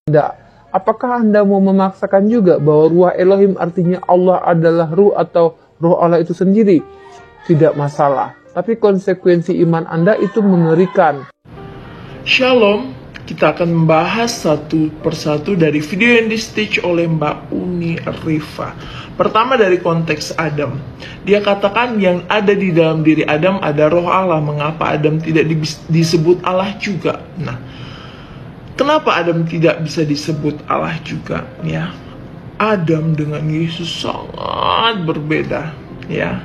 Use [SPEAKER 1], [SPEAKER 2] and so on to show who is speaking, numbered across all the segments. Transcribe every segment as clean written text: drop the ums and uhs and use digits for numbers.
[SPEAKER 1] Tidak. Apakah Anda mau memaksakan juga bahwa ruah Elohim artinya Allah adalah ruh atau roh Allah itu sendiri? Tidak masalah. Tapi konsekuensi iman Anda itu mengerikan.
[SPEAKER 2] Shalom, kita akan membahas satu persatu dari video yang di-stitch oleh Mbak Uni Rifa. Pertama dari konteks Adam. Dia katakan yang ada di dalam diri Adam ada roh Allah. Mengapa Adam tidak disebut Allah juga? Nah, kenapa Adam tidak bisa disebut Allah juga? Ya, Adam dengan Yesus sangat berbeda. Ya,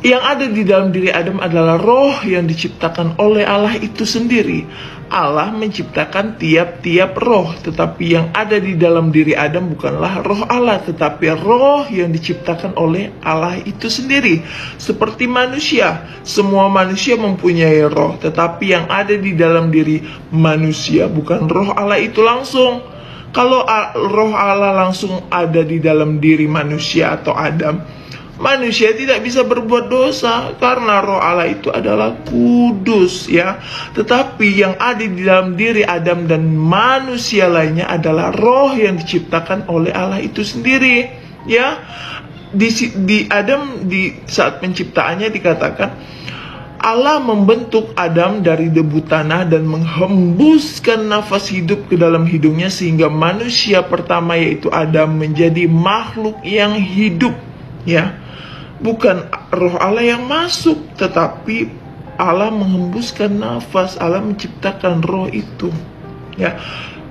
[SPEAKER 2] yang ada di dalam diri Adam adalah roh yang diciptakan oleh Allah itu sendiri. Allah menciptakan tiap-tiap roh, tetapi yang ada di dalam diri Adam bukanlah roh Allah, tetapi roh yang diciptakan oleh Allah itu sendiri. Seperti manusia, semua manusia mempunyai roh, tetapi yang ada di dalam diri manusia bukan roh Allah itu langsung. Kalau roh Allah langsung ada di dalam diri manusia atau Adam, manusia tidak bisa berbuat dosa karena roh Allah itu adalah kudus, ya. Tetapi yang ada di dalam diri Adam dan manusia lainnya adalah roh yang diciptakan oleh Allah itu sendiri, ya. Di Adam, di saat penciptaannya dikatakan Allah membentuk Adam dari debu tanah dan menghembuskan nafas hidup ke dalam hidungnya sehingga manusia pertama yaitu Adam menjadi makhluk yang hidup, ya. Bukan roh Allah yang masuk, tetapi Allah menghembuskan nafas, Allah menciptakan roh itu, ya.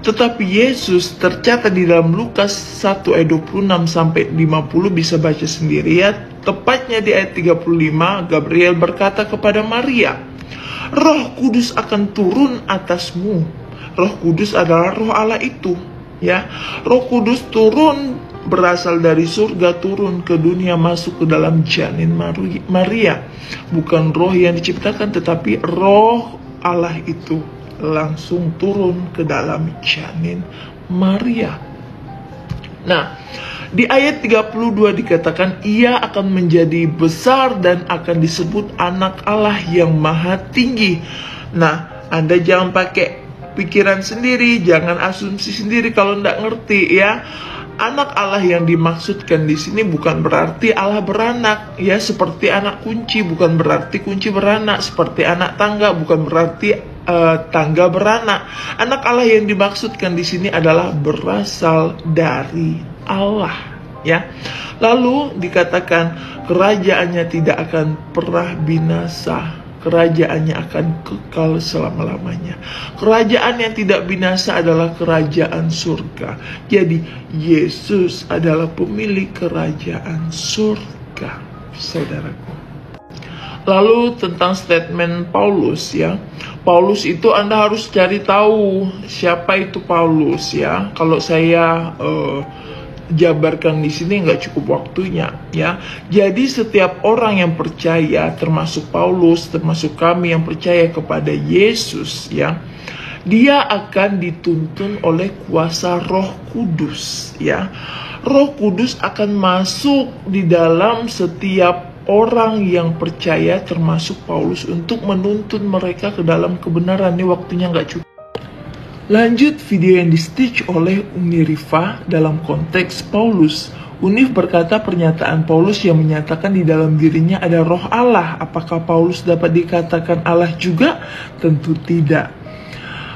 [SPEAKER 2] Tetapi Yesus tercatat di dalam Lukas 1 ayat 26 sampai 50, bisa baca sendiri, ya. Tepatnya di ayat 35, Gabriel berkata kepada Maria, Roh Kudus akan turun atasmu. Roh Kudus adalah roh Allah itu, ya. Roh Kudus turun, berasal dari surga, turun ke dunia, masuk ke dalam janin Maria. Bukan roh yang diciptakan, tetapi roh Allah itu langsung turun ke dalam janin Maria. Nah, di ayat 32 dikatakan ia akan menjadi besar dan akan disebut anak Allah yang maha tinggi. Nah, Anda jangan pakai pikiran sendiri, jangan asumsi sendiri kalau tidak ngerti, ya. Anak Allah yang dimaksudkan di sini bukan berarti Allah beranak, ya, seperti anak kunci, bukan berarti kunci beranak, seperti anak tangga, bukan berarti tangga beranak. Anak Allah yang dimaksudkan di sini adalah berasal dari Allah, ya. Lalu dikatakan kerajaannya tidak akan pernah binasa. Kerajaannya akan kekal selama-lamanya. Kerajaan yang tidak binasa adalah kerajaan surga. Jadi Yesus adalah pemilik kerajaan surga, saudaraku. Lalu tentang statement Paulus, ya. Paulus itu Anda harus cari tahu siapa itu Paulus, ya. Kalau saya jabarkan di sini nggak cukup waktunya, ya. Jadi setiap orang yang percaya, termasuk Paulus, termasuk kami yang percaya kepada Yesus, ya, dia akan dituntun oleh kuasa Roh Kudus, ya. Roh Kudus akan masuk di dalam setiap orang yang percaya, termasuk Paulus, untuk menuntun mereka ke dalam kebenaran. Ini waktunya nggak cukup. Lanjut video yang di-stitch oleh Uni Rifa dalam konteks Paulus. Unif berkata pernyataan Paulus yang menyatakan di dalam dirinya ada roh Allah. Apakah Paulus dapat dikatakan Allah juga? Tentu tidak.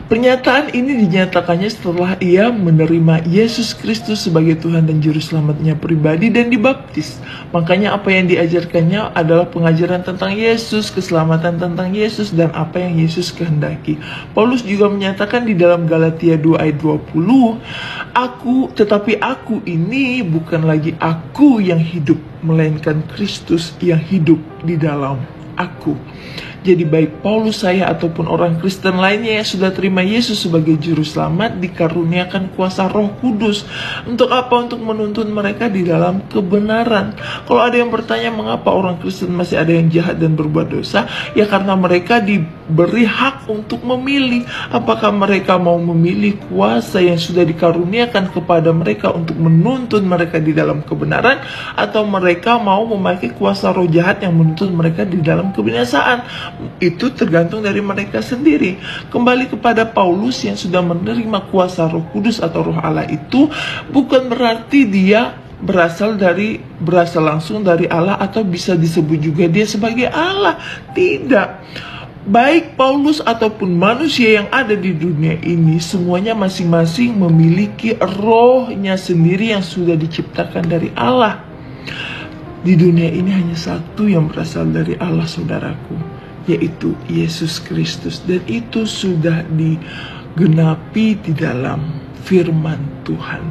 [SPEAKER 2] Pernyataan ini dinyatakannya setelah ia menerima Yesus Kristus sebagai Tuhan dan Juru Selamatnya pribadi dan dibaptis. Makanya apa yang diajarkannya adalah pengajaran tentang Yesus, keselamatan tentang Yesus, dan apa yang Yesus kehendaki. Paulus juga menyatakan di dalam Galatia 2 ayat 20, tetapi aku ini bukan lagi aku yang hidup, melainkan Kristus yang hidup di dalam aku. Jadi baik Paulus, saya, ataupun orang Kristen lainnya yang sudah terima Yesus sebagai Juru Selamat dikaruniakan kuasa Roh Kudus. Untuk apa? Untuk menuntun mereka di dalam kebenaran. Kalau ada yang bertanya mengapa orang Kristen masih ada yang jahat dan berbuat dosa, ya karena mereka diberi hak untuk memilih. Apakah mereka mau memilih kuasa yang sudah dikaruniakan kepada mereka untuk menuntun mereka di dalam kebenaran, atau mereka mau memakai kuasa roh jahat yang menuntun mereka di dalam kebinasaan? Itu tergantung dari mereka sendiri. Kembali kepada Paulus yang sudah menerima kuasa Roh Kudus atau Roh Allah itu, bukan berarti dia berasal langsung dari Allah atau bisa disebut juga dia sebagai Allah. Tidak. Baik Paulus ataupun manusia yang ada di dunia ini, semuanya masing-masing memiliki rohnya sendiri yang sudah diciptakan dari Allah. Di dunia ini hanya satu yang berasal dari Allah, saudaraku, yaitu Yesus Kristus. Dan itu sudah digenapi di dalam firman Tuhan.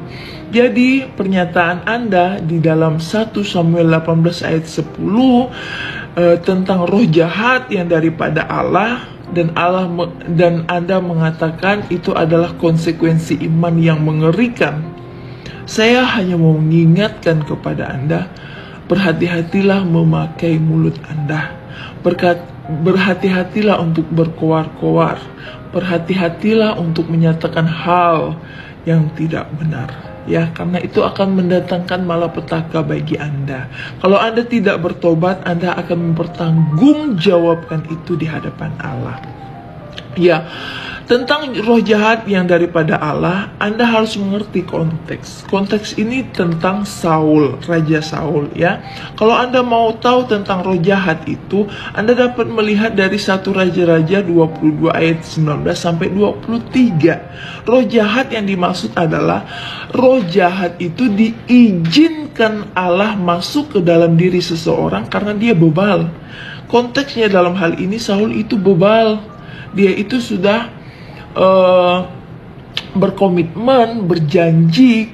[SPEAKER 2] Jadi pernyataan Anda di dalam 1 Samuel 18 ayat 10 tentang roh jahat yang daripada Allah, dan Anda mengatakan itu adalah konsekuensi iman yang mengerikan. Saya hanya mau mengingatkan kepada Anda, berhati-hatilah memakai mulut Anda. Berhati-hatilah untuk berkoar-koar. Berhati-hatilah untuk menyatakan hal yang tidak benar. Ya, karena itu akan mendatangkan malapetaka bagi Anda. Kalau Anda tidak bertobat, Anda akan mempertanggungjawabkan itu di hadapan Allah. Ya, tentang roh jahat yang daripada Allah, Anda harus mengerti konteks. Konteks ini tentang Saul, Raja Saul, ya. Kalau Anda mau tahu tentang roh jahat itu, Anda dapat melihat dari 1 Raja-Raja 22 ayat 19 sampai 23. Roh jahat yang dimaksud adalah roh jahat itu diizinkan Allah masuk ke dalam diri seseorang karena dia bebal. Konteksnya dalam hal ini Saul itu bebal. Dia itu sudah berkomitmen, berjanji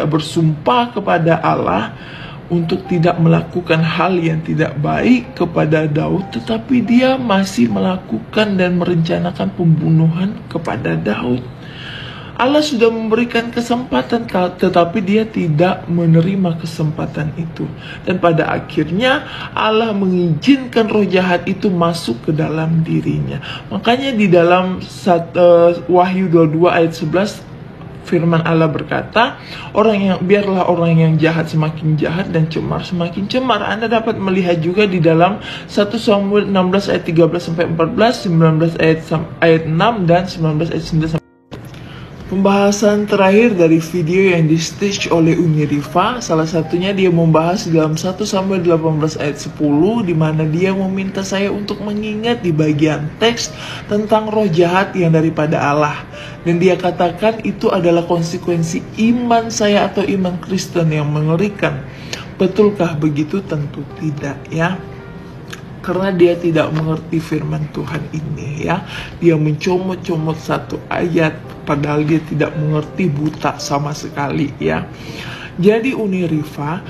[SPEAKER 2] bersumpah kepada Allah untuk tidak melakukan hal yang tidak baik kepada Daud, tetapi dia masih melakukan dan merencanakan pembunuhan kepada Daud. Allah sudah memberikan kesempatan, tetapi dia tidak menerima kesempatan itu. Dan pada akhirnya Allah mengizinkan roh jahat itu masuk ke dalam dirinya. Makanya di dalam Wahyu 22 ayat 11, firman Allah berkata, biarlah orang yang jahat semakin jahat dan cemar semakin cemar. Anda dapat melihat juga di dalam 1 Samuel 16 ayat 13 sampai 14, 19 ayat 6 dan 19 ayat 9 sampai. Pembahasan terakhir dari video yang di-stitch oleh Uni Rifa, salah satunya dia membahas di dalam 1 Samuel 18 ayat 10, di mana dia meminta saya untuk mengingat di bagian teks tentang roh jahat yang daripada Allah. Dan dia katakan itu adalah konsekuensi iman saya atau iman Kristen yang mengerikan. Betulkah begitu? Tentu tidak, ya. Karena dia tidak mengerti firman Tuhan ini, ya. Dia mencomot-comot satu ayat, padahal dia tidak mengerti, buta sama sekali, ya. Jadi Uni Rifa,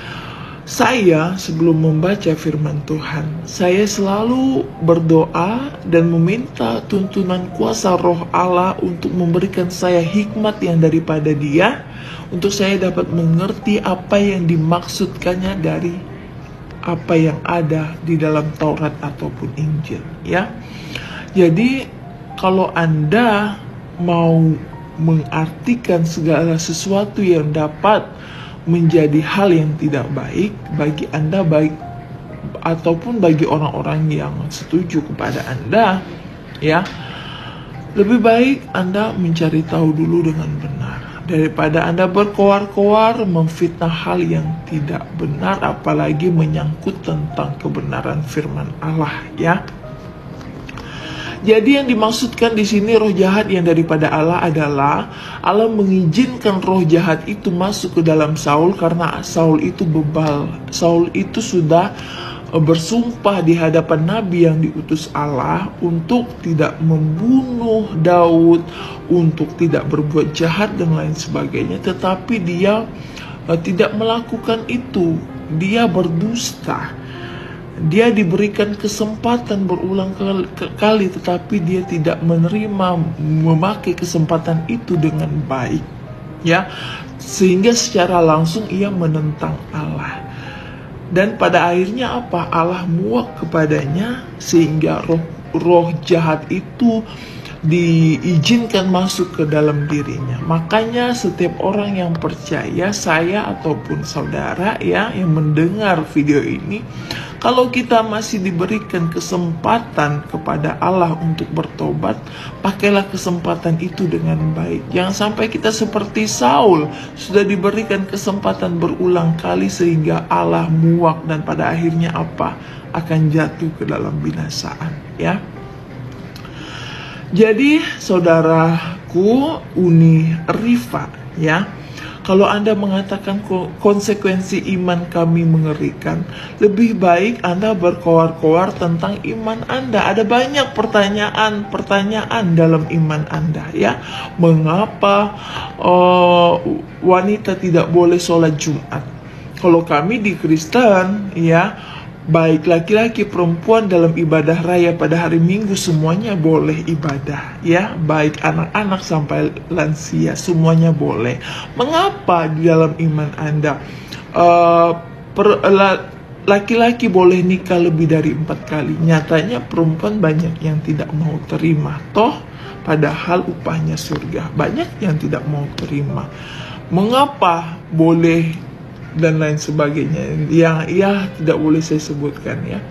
[SPEAKER 2] saya sebelum membaca firman Tuhan, saya selalu berdoa dan meminta tuntunan kuasa roh Allah untuk memberikan saya hikmat yang daripada dia, untuk saya dapat mengerti apa yang dimaksudkannya dari apa yang ada di dalam Taurat ataupun Injil, ya. Jadi kalau Anda mau mengartikan segala sesuatu yang dapat menjadi hal yang tidak baik bagi Anda, baik ataupun bagi orang-orang yang setuju kepada Anda, ya, lebih baik Anda mencari tahu dulu dengan benar daripada Anda berkoar-koar memfitnah hal yang tidak benar, apalagi menyangkut tentang kebenaran firman Allah, ya. Jadi yang dimaksudkan di sini roh jahat yang daripada Allah adalah Allah mengizinkan roh jahat itu masuk ke dalam Saul karena Saul itu bebal. Saul itu sudah bersumpah di hadapan Nabi yang diutus Allah untuk tidak membunuh Daud, untuk tidak berbuat jahat dan lain sebagainya, tetapi dia tidak melakukan itu. Dia berdusta. Dia diberikan kesempatan berulang kali, tetapi dia tidak memakai kesempatan itu dengan baik, ya, sehingga secara langsung ia menentang Allah. Dan pada akhirnya apa? Allah muak kepadanya sehingga roh jahat itu diizinkan masuk ke dalam dirinya. Makanya setiap orang yang percaya, saya ataupun saudara, ya, yang mendengar video ini, Kalau kita masih diberikan kesempatan kepada Allah untuk bertobat, pakailah kesempatan itu dengan baik. Jangan sampai kita seperti Saul, sudah diberikan kesempatan berulang kali sehingga Allah muak dan pada akhirnya apa? Akan jatuh ke dalam binasaan, ya. Jadi saudaraku Uni Rifa, ya, kalau Anda mengatakan konsekuensi iman kami mengerikan, lebih baik Anda berkoar-koar tentang iman Anda. Ada banyak pertanyaan dalam iman Anda, ya. Mengapa wanita tidak boleh sholat Jumat? Kalau kami di Kristen, ya, baik laki-laki perempuan dalam ibadah raya pada hari Minggu semuanya boleh ibadah, ya, baik anak-anak sampai lansia semuanya boleh. Mengapa di dalam iman Anda laki-laki boleh nikah lebih dari 4 kali? Nyatanya perempuan banyak yang tidak mau terima, toh padahal upahnya surga. Banyak yang tidak mau terima. Mengapa boleh dan lain sebagainya yang tidak boleh saya sebutkan, ya.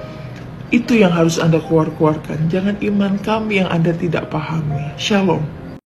[SPEAKER 2] Itu yang harus Anda keluarkan. Jangan iman kami yang Anda tidak pahami. Shalom.